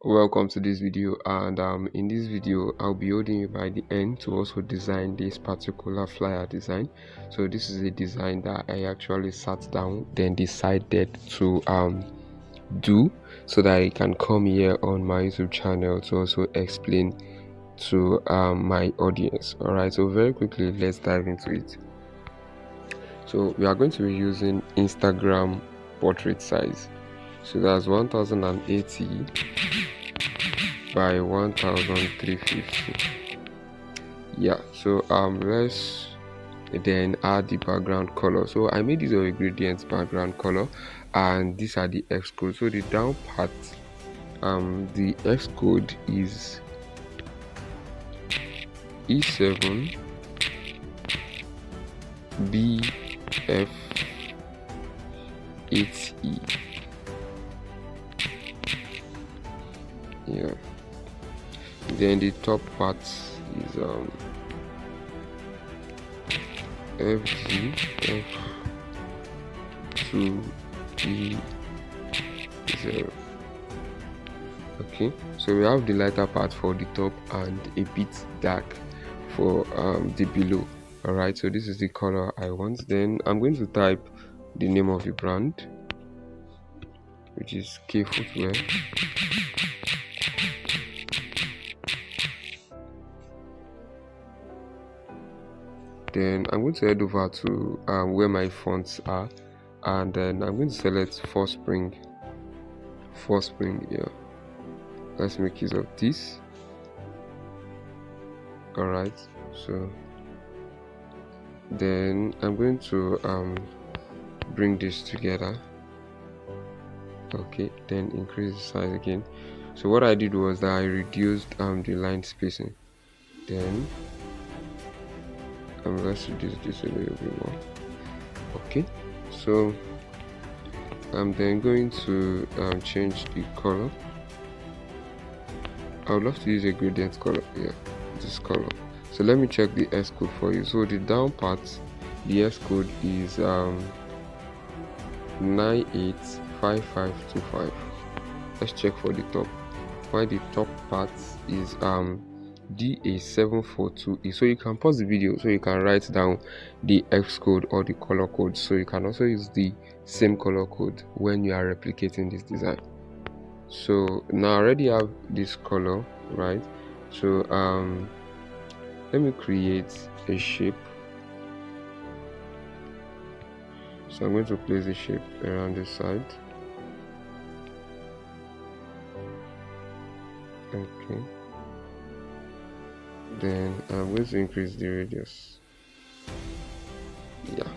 Welcome to this video, and in this video I'll be holding you by the end to also design this particular flyer design. So this is a design that I actually sat down then decided to do so that I can come here on my YouTube channel to also explain to my audience. All right, so very quickly let's dive into it. So we are going to be using Instagram portrait size, so that's 1080 by 1350. Yeah, so let's then add the background color. So I made this of ingredients background color, and these are the X code. So the down part, the X code is E7 BF 8E. Yeah, then the top part is FG F2E0. Okay, so we have the lighter part for the top and a bit dark for the below. All right, so this is the color I want. Then I'm going to type the name of the brand, which is Footwear. Then I'm going to head over to where my fonts are, and then I'm going to select Forspring. Yeah, let's make use of this. All right, so then I'm going to bring this together. Okay, then increase the size again. So what I did was that I reduced the line spacing. Then let's reduce this a little bit more. Okay, so I'm then going to change the color. I would love to use a gradient color. Yeah, this color. So let me check the S code for you. So the down part, the S code is 985525. Let's check for the top. Why the top part is DA742E. So you can pause the video so you can write down the X code or the color code, so you can also use the same color code when you are replicating this design. So now I already have this color, right? So let me create a shape. So I'm going to place the shape around this side. Okay, then I'm going to increase the radius. Yeah.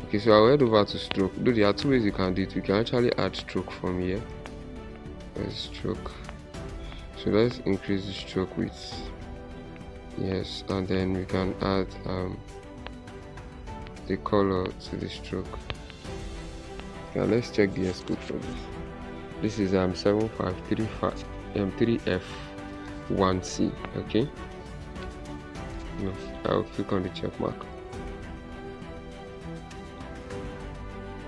Okay, so I'll head over to stroke. Though there are two ways you can do it. You can actually add stroke from here. Let's stroke. So let's increase the stroke width. Yes, and then we can add the color to the stroke. Now let's check the S code for this. This is 7535 3F1C. Okay. No, I'll click on the check mark.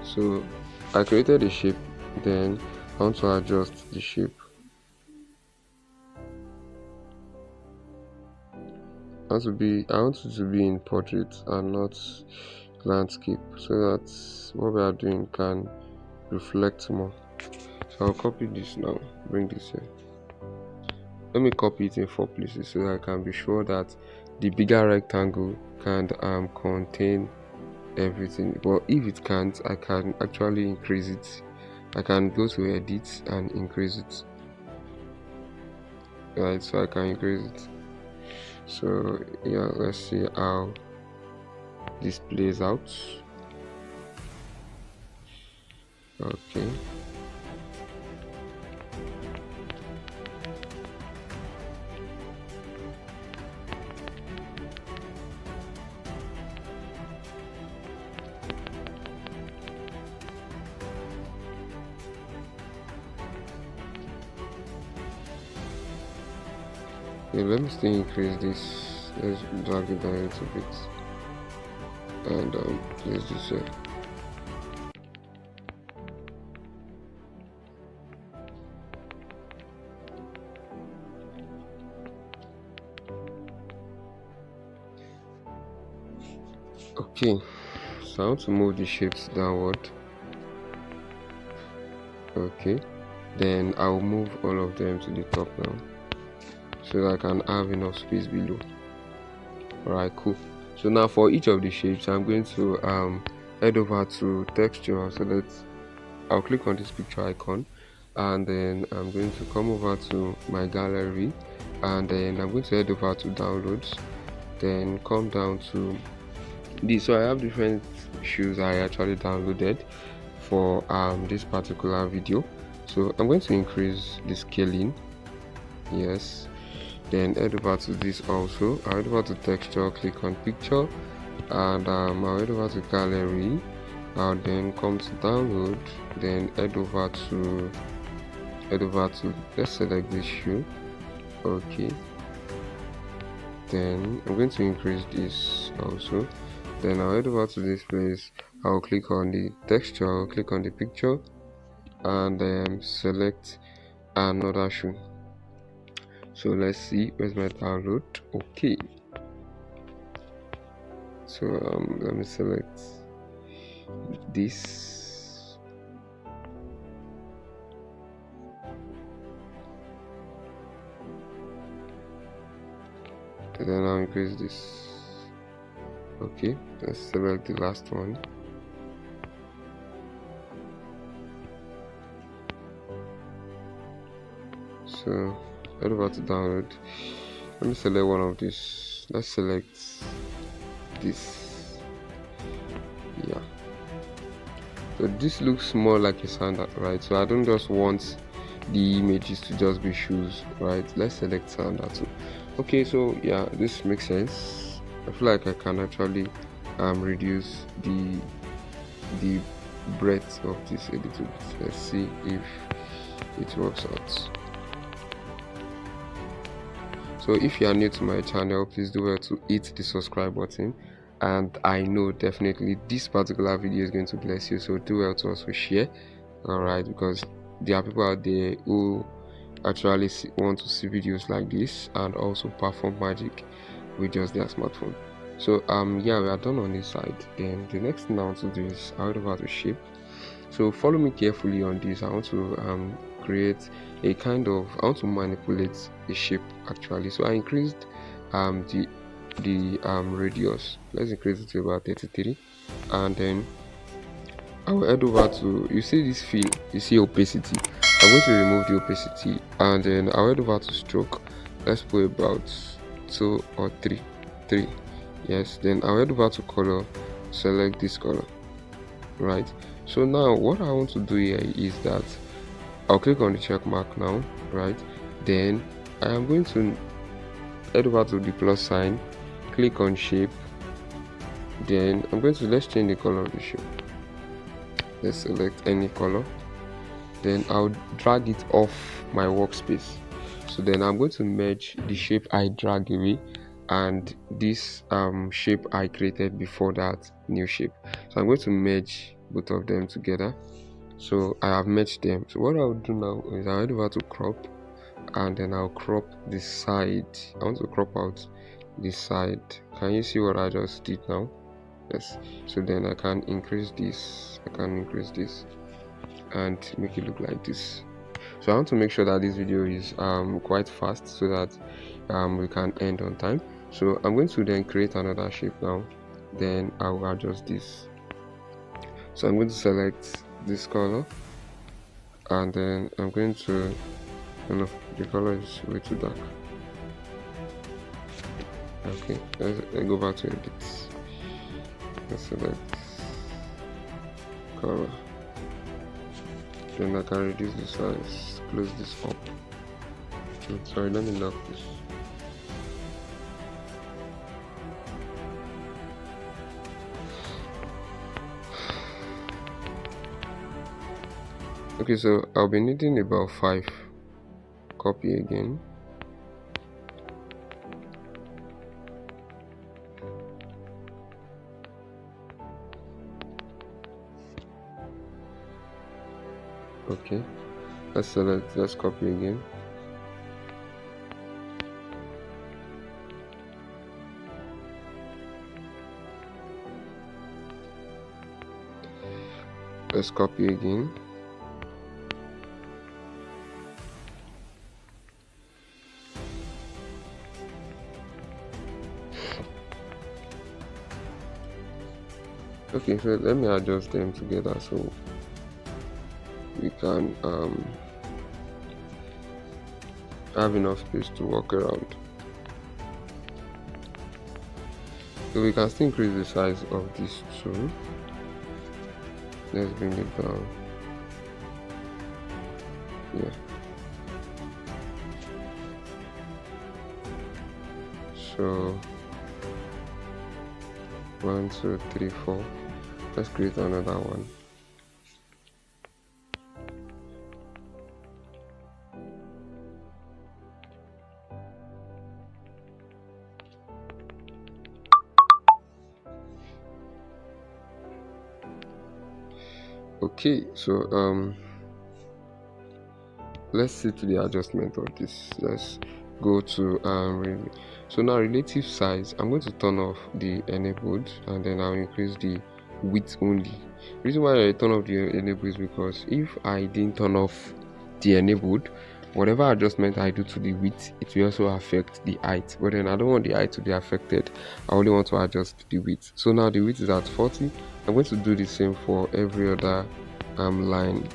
So I created a shape, then I want to adjust the shape. I want it to be in portrait and not landscape, so that what we are doing can reflect more. So I'll copy this now, bring this here. Let me copy it in 4 places so that I can be sure that the bigger rectangle can contain everything. But if it can't, I can actually increase it. I can go to edit and increase it. Right, so I can increase it. So yeah, let's see how this plays out. Okay, let me still increase this. Let's drag it down a little bit, and place this here. Okay, so I want to move the shapes downward. Okay, then I'll move all of them to the top now so that I can have enough space below. Alright, cool. So now for each of the shapes, I'm going to head over to texture. So I'll click on this picture icon, and then I'm going to come over to my gallery, and then I'm going to head over to downloads, then come down to this. So I have different shoes I actually downloaded for this particular video. So I'm going to increase the scaling. Yes, then head over to this also. I'll head over to texture, click on picture, and I'll head over to gallery. I'll then come to download, then head over to let's select this shoe. Okay, then I'm going to increase this also. Then I'll head over to this place. I'll click on the texture, I'll click on the picture, and then select another shoe. So let's see, where's my download? Okay, so let me select this. And then I'll increase this. Okay, let's select the last one. So head over to download. Let me select one of these. Let's select this. Yeah, so this looks more like a sandal, right? So I don't just want the images to just be shoes, right? Let's select sandal too. Okay, so yeah, this makes sense. I feel like I can actually reduce the breadth of this a little bit. Let's see if it works out. So if you are new to my channel, please do well to hit the subscribe button, and I know definitely this particular video is going to bless you, so do well to also share. Alright, because there are people out there who actually want to see videos like this and also perform magic with just their smartphone. So yeah, we are done on this side. Then the next thing I want to do is I want over to shape. So follow me carefully on this. I want to create a kind of, I want to manipulate the shape actually. So I increased the radius. Let's increase it to about 33, and then I will head over to, you see this fill, you see opacity. I'm going to remove the opacity, and then I'll head over to stroke. Let's put about 2 or 3. Yes, then I'll head over to color, select this color, right? So now what I want to do here is that I'll click on the check mark now, right? Then I am going to head over to the plus sign, click on shape, then I'm going to, let's change the color of the shape. Let's select any color, then I'll drag it off my workspace. So then I'm going to merge the shape I drag away and this shape I created before that new shape. So I'm going to merge both of them together. So I have merged them. So what I'll do now is I'll head over to crop, and then I'll crop the side. I want to crop out this side. Can you see what I just did now? Yes. So then I can increase this, and make it look like this. So I want to make sure that this video is quite fast so that we can end on time. So I'm going to then create another shape now, then I will adjust this. So I'm going to select this color, and then I'm going to, the color is way too dark. Okay, let's go back to edit. Let's select color, then I can reduce the size, close this up. Sorry, let me lock this. Okay, so I'll be needing about 5. Copy again. Okay, let's copy again. let's copy again. Okay, so let me adjust them together so we can have enough space to walk around. So we can still increase the size of these two. Let's bring it down. Yeah. So 1, 2, 3, 4. Let's create another one. Okay, so let's see to the adjustment of this. Let's go to so now relative size. I'm going to turn off the enabled and then I'll increase the width only. The reason why I turn off the enabled is because if I didn't turn off the enabled, whatever adjustment I do to the width, it will also affect the height. But then I don't want the height to be affected. I only want to adjust the width. So now the width is at 40. I'm going to do the same for every other line.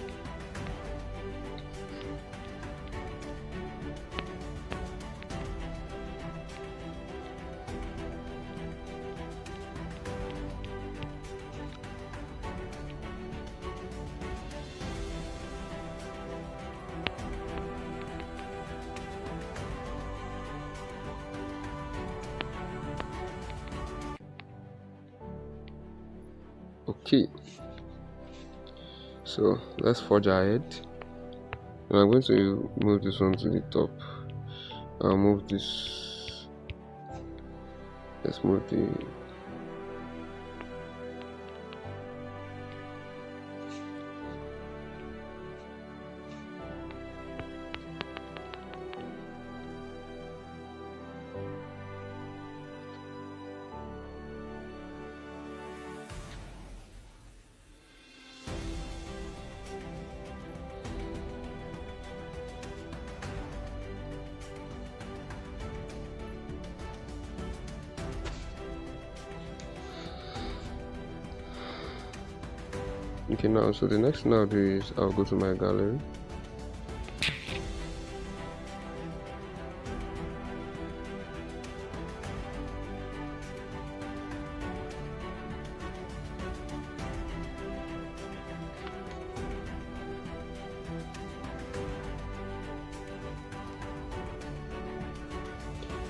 Okay, so let's forge ahead. And I'm going to move this one to the top. I'll move this. Let's move the okay. Now, so the next thing I'll do is I'll go to my gallery.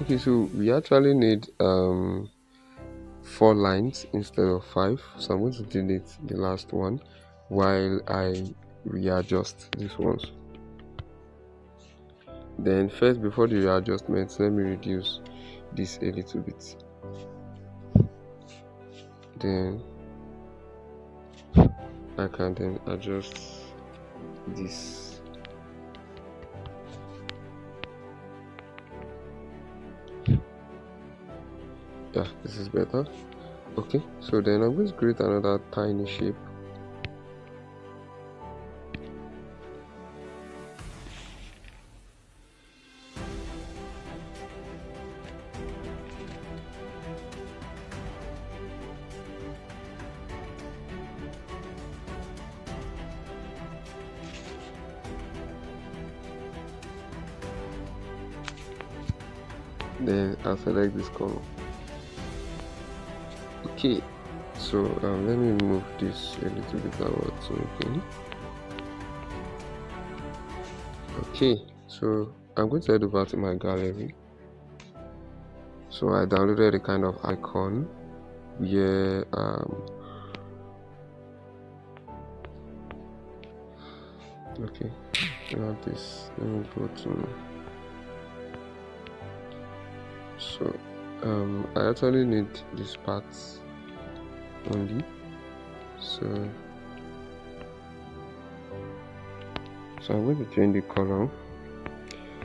Okay, so we actually need 4 lines instead of 5, so I'm going to delete the last one while I readjust these ones. Then first, before the readjustments, let me reduce this a little bit. Then I can then adjust this. Yeah, this is better. Okay, so then I'm going to create another tiny shape. Then I'll select this color. Okay, so let me move this a little bit outwards. Okay, so I'm going to head over to my gallery. So I downloaded a kind of icon where okay, now this, let me go to, so I actually need this part only, so I'm going to change the color.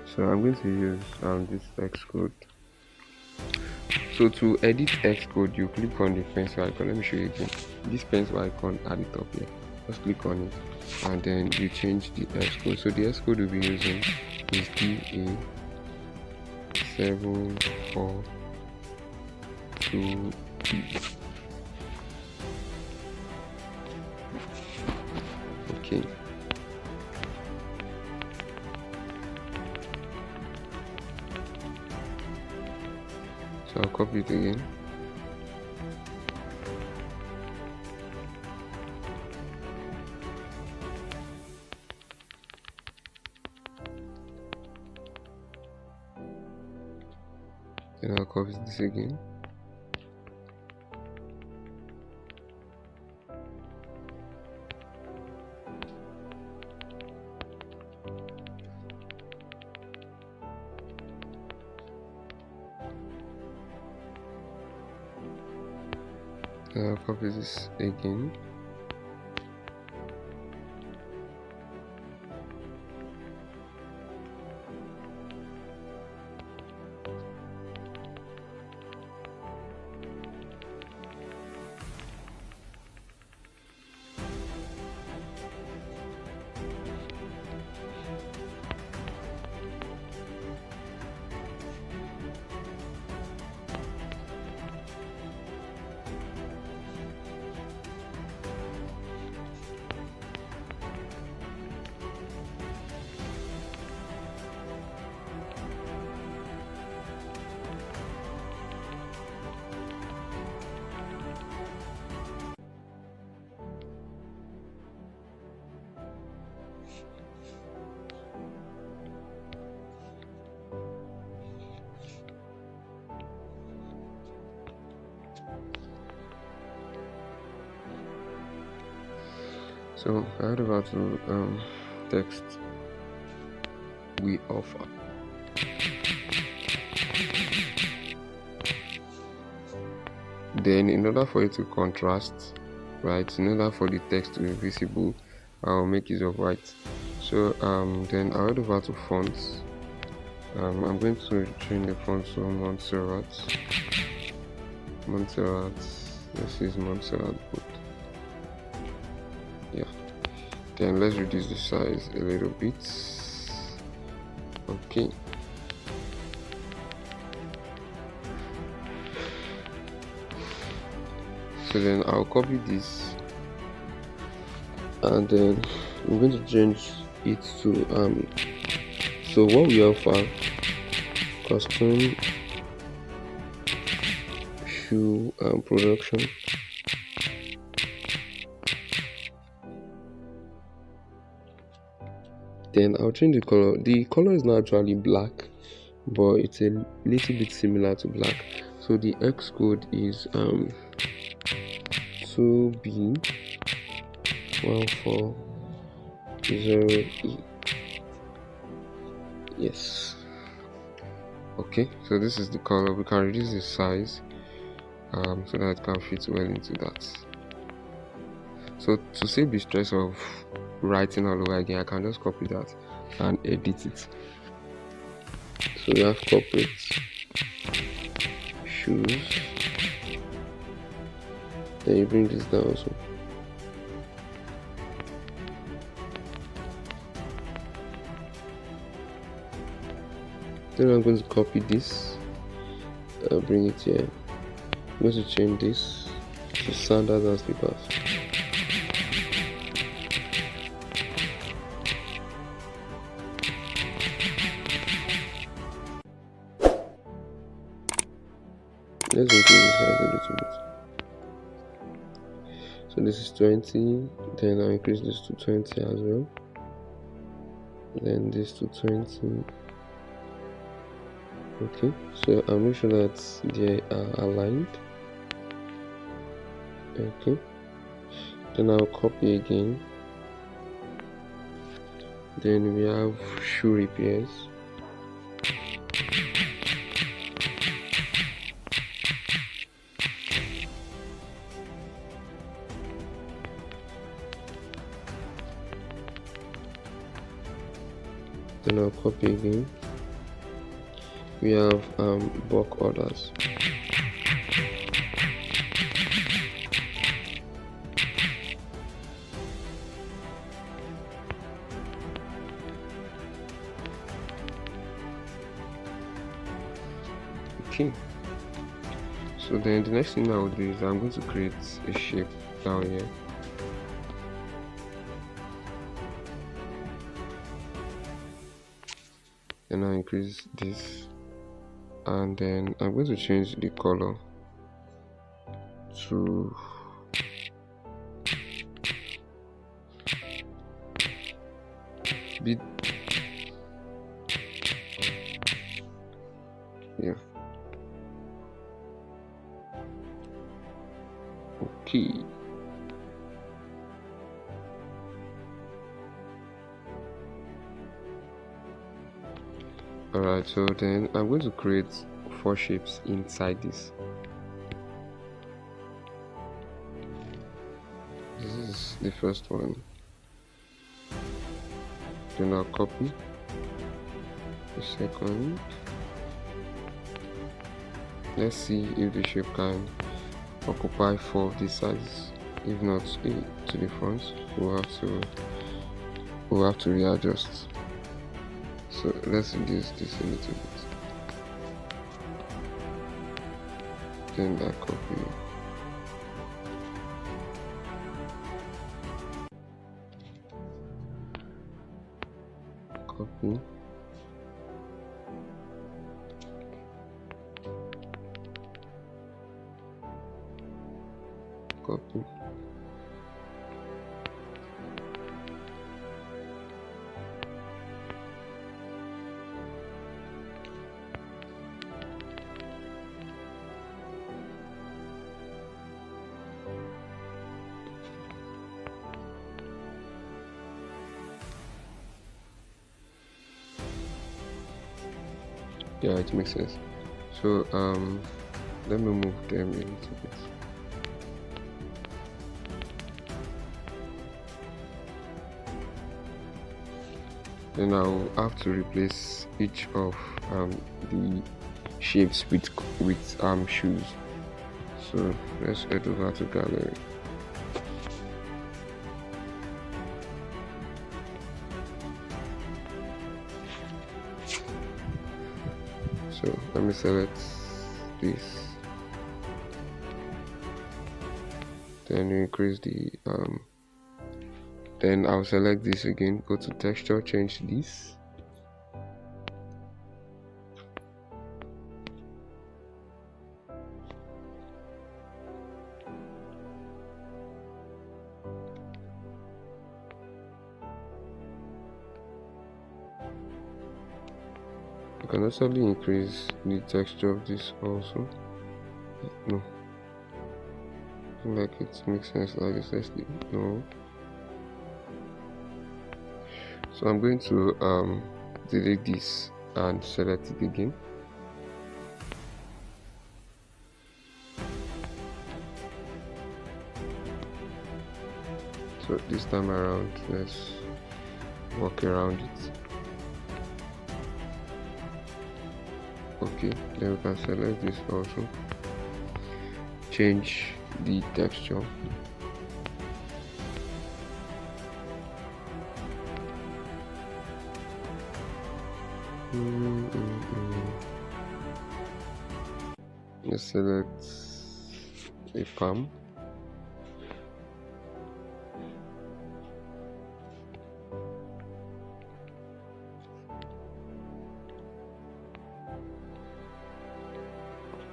So I'm going to use this X code. So to edit X code, you click on the pencil icon. Let me show you again. This pencil icon at the top here. just click on it, and then you change the S code. So the S code we'll be using is DA742E. Okay. So I'll copy it again. Then I'll copy this again. Then I'll copy this again. So I head over to text we offer. Then in order for it to contrast, right, in order for the text to be visible, I'll make use of white. So then I'll head over to fonts. I'm going to change the font to Montserrat. This is Montserrat boot. Yeah, then let's reduce the size a little bit. Okay, so then I'll copy this, and then I'm going to change it to so what we offer: custom shoe production. Then I'll change the color. The color is not actually black, but it's a little bit similar to black. So the X code is 2B140E. Yes. Okay, so this is the color. We can reduce the size so that it can fit well into that. So to save the stress of writing all over again, I can just copy that and edit it. So we have corporate shoes. Then you bring this down also. Then I'm going to copy this, bring it here. I'm going to change this to sandals and slippers. Let's increase the size a little bit. So this is 20, then I'll increase this to 20 as well. Then this to 20. Okay, so I'll make sure that they are aligned. Okay, then I'll copy again. Then we have shoe repairs. Then I'll copy again. We have bulk orders. Okay, so then the next thing I will do is I'm going to create a shape down here. Then I increase this, and then I'm going to change the color to be, yeah, okay. Alright, so then I'm going to create 4 shapes inside this. This is the first one. Then I'll copy the second. Let's see if the shape can occupy 4 of these sides. If not, to the front, we'll have to readjust. So let's reduce this a little bit. Then that copy. Copy. Copy. Yeah, it makes sense. So let me move them a little bit. Then I'll have to replace each of the shapes with shoes. So let's head over to gallery. So let me select this, then increase the then I'll select this again, go to texture, change this, you can also increase the texture of this also. No, like it makes sense like this. Let's do no. So I'm going to delete this and select it again. So this time around, let's walk around it. Okay, then we can select this also, change the texture. Let's select a palm.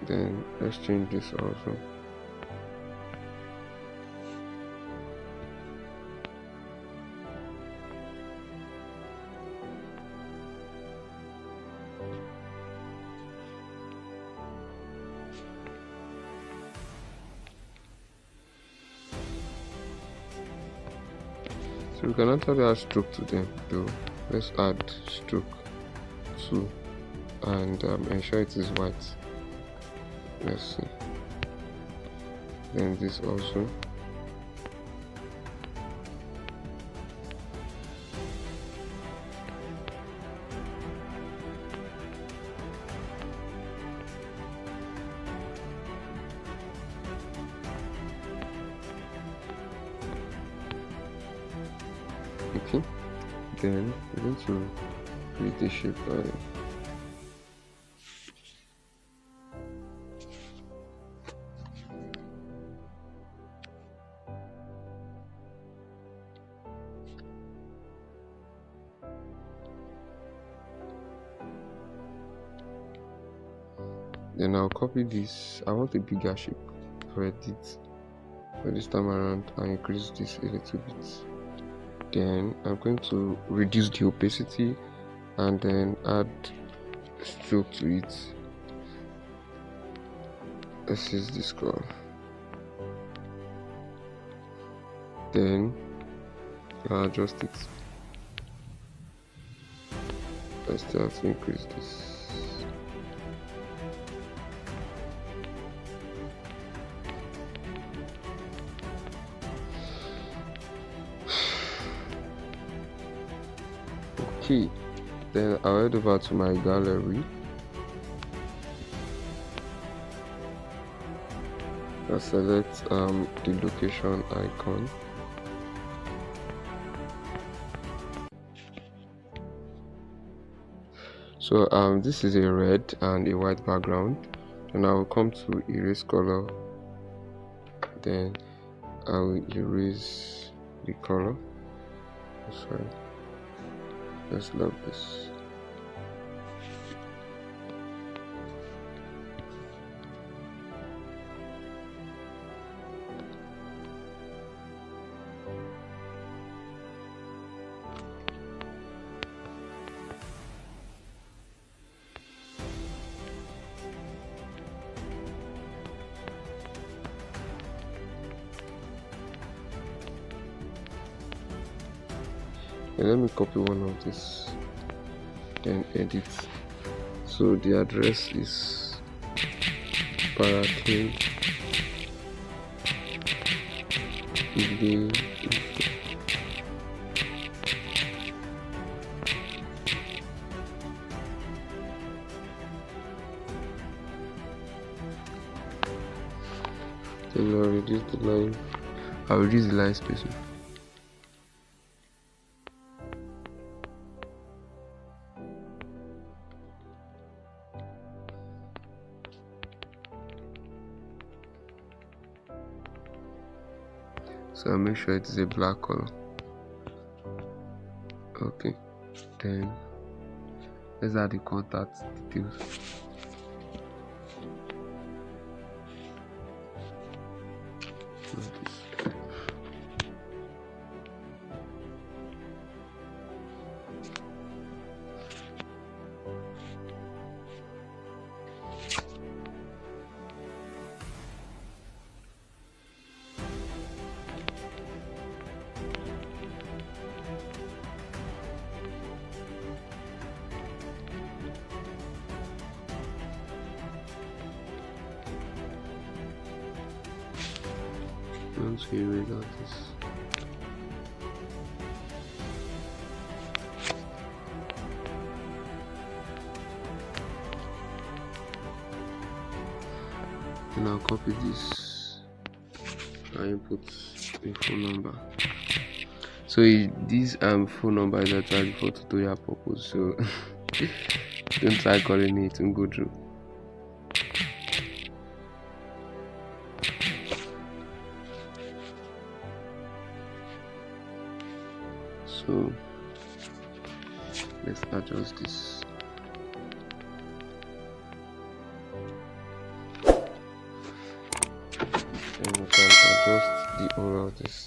Then let's change this also. So we can actually add stroke to them though. Let's add stroke 2 and ensure it is white. Let's see. Then this also. Okay, then we're going to create a shape line. Then I'll copy this. I want a bigger shape for edit. For this time around, I'll increase this a little bit. Then I'm going to reduce the opacity and then add stroke to it. Let's use this color. Then I'll adjust it. I still have to increase this. Okay, then I'll head over to my gallery. I'll select the location icon. So this is a red and a white background, and I will come to erase color. Then I will erase the color. Sorry, let's love this. And let me copy one of this and edit. So the address is Parakin then I'll reduce the line. I'll reduce the line spacing. So I'll make sure it is a black color. Okay, then let's add the contact details. Once we erase out this, and I'll copy this. I input a phone number. So this phone number is actually for tutorial purpose. So don't try calling it and go through. So let's adjust this. And we can adjust the order of this.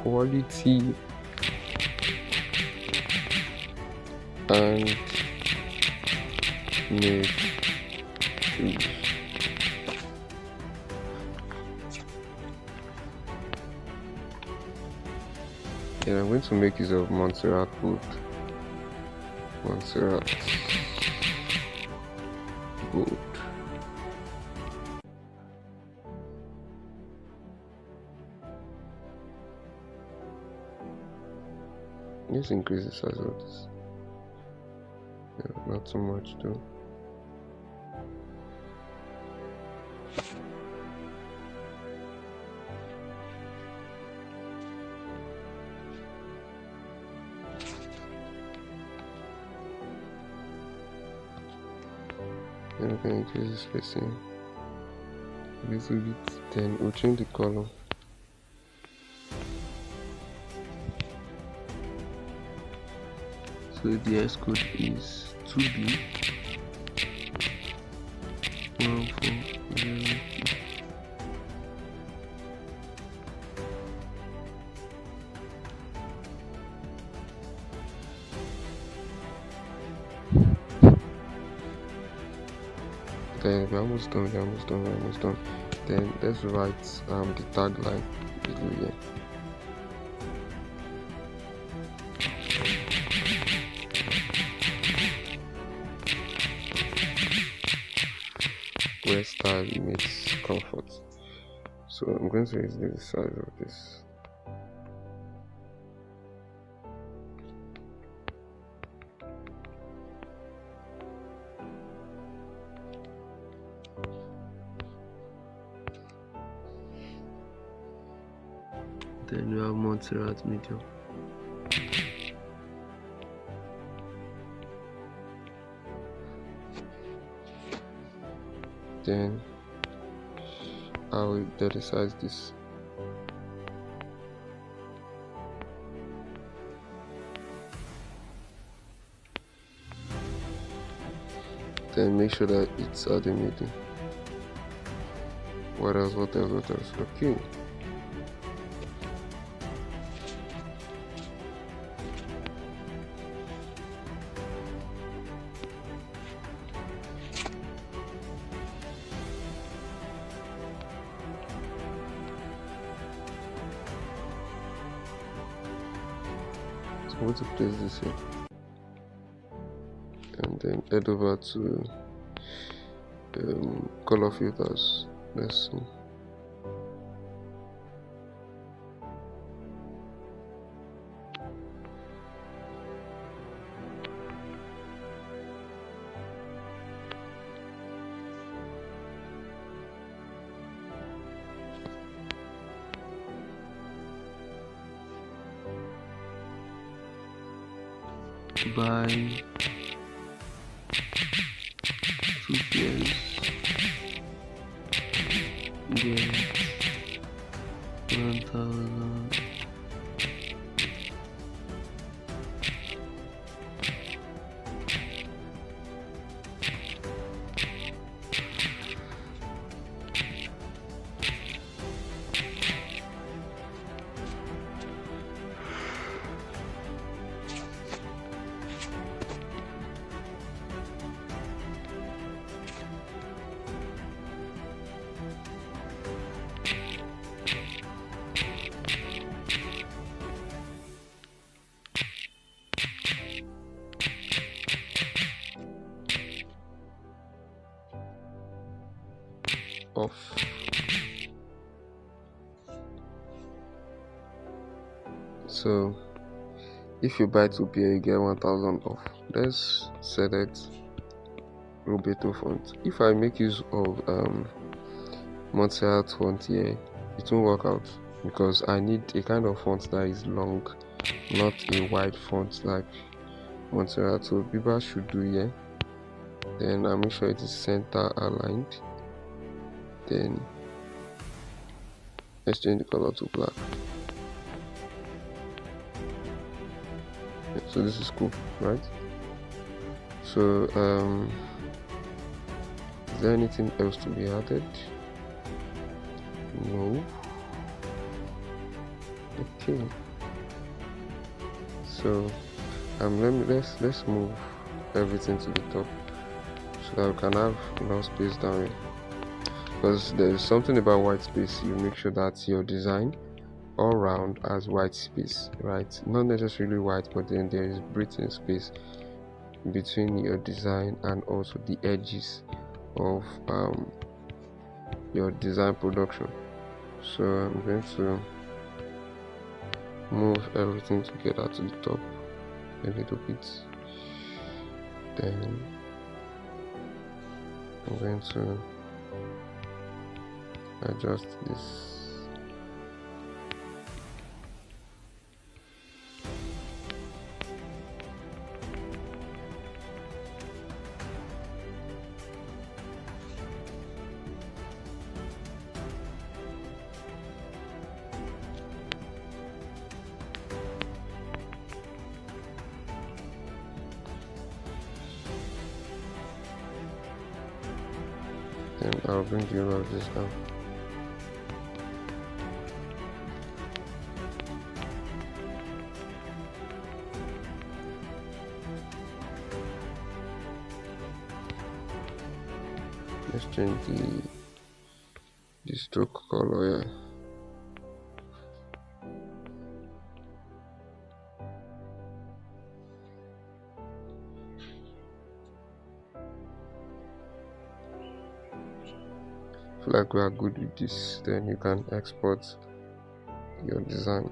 quality and made shoes. And I'm going to make use of Montserrat wood. Montserrat wood. Let's increase the size of this. Yeah, not too much though. Then we can increase the spacing a little bit, then we'll change the color. So the S code is 2B 1402. Then we're almost done, Then let's write the tagline below here. Where style meets comfort. So I'm going to use the size of this. Then we have Montserrat medium. Then I will resize this. Then make sure that it's at the middle. What else? Okay. I'm going to place this here and then head over to color filters. Let's see. By 2 pairs, get 1000. Off. So if you buy 2 pair you get 1000 off. Let's select Roberto font. If I make use of Montserrat font here, it won't work out because I need a kind of font that is long, not a wide font like Montserrat. So Biba should do here. Then I'll make sure it is center aligned. Then let's change the color to black. So this is cool, right? So is there anything else to be added? No. Okay, so let's move everything to the top so that we can have enough space down here, because there is something about white space. You make sure that your design all round has white space, right? Not necessarily white, but then there is breathing space between your design and also the edges of your design production. So I'm going to move everything together to the top a little bit, then I'm going to adjust this. Then I'll bring you all of this down. Let's change the stroke color here. Feel like we are good with this, then you can export your design.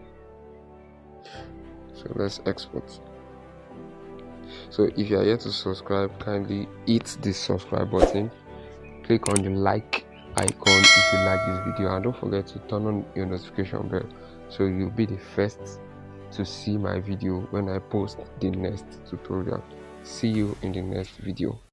So let's export. So if you are yet to subscribe, kindly hit the subscribe button, click on the like icon if you like this video, and don't forget to turn on your notification bell so you'll be the first to see my video when I post the next tutorial. See you in the next video.